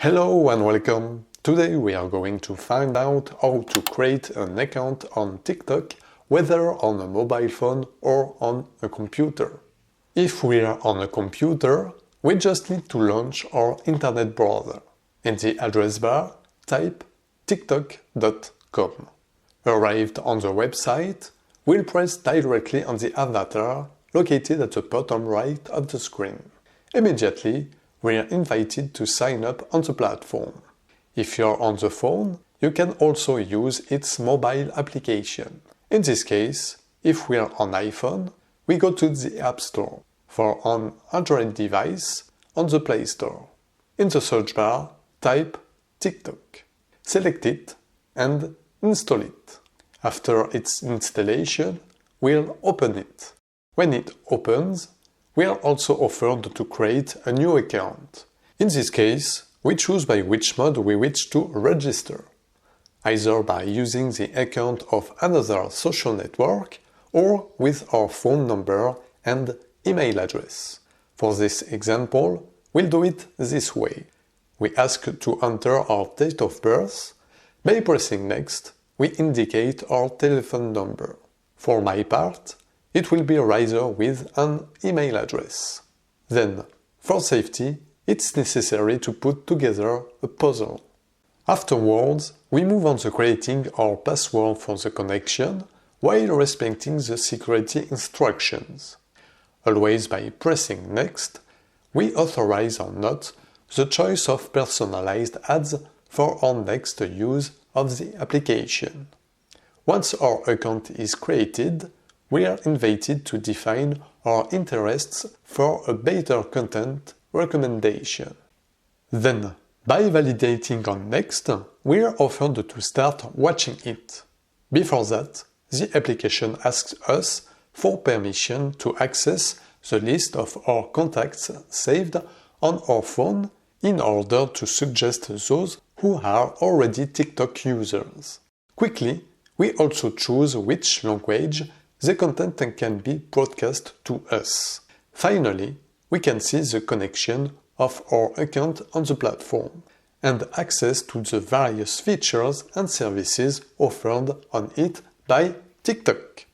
Hello and welcome! Today we are going to find out how to create an account on TikTok, whether on a mobile phone or on a computer. If we are on a computer, we just need to launch our internet browser. In the address bar, type tiktok.com. Arrived on the website, we'll press directly on the avatar located at the bottom right of the screen. Immediately, we are invited to sign up on the platform. If you're on the phone, you can also use its mobile application. In this case, if we are on iPhone, we go to the App Store. For on Android device, on the Play Store. In the search bar, type TikTok. Select it and install it. After its installation, we'll open it. When it opens, we are also offered to create a new account. In this case, we choose by which mode we wish to register, either by using the account of another social network or with our phone number and email address. For this example, we'll do it this way. We ask to enter our date of birth. By pressing Next, we indicate our telephone number. For my part, it will be rather with an email address. Then, for safety, it's necessary to put together a puzzle. Afterwards, we move on to creating our password for the connection while respecting the security instructions. Always by pressing Next, we authorize or not the choice of personalized ads for our next use of the application. Once our account is created, we are invited to define our interests for a better content recommendation. Then, by validating on Next, we are offered to start watching it. Before that, the application asks us for permission to access the list of our contacts saved on our phone in order to suggest those who are already TikTok users. Quickly, we also choose which language the content can be broadcast to us. Finally, we can see the connection of our account on the platform and access to the various features and services offered on it by TikTok.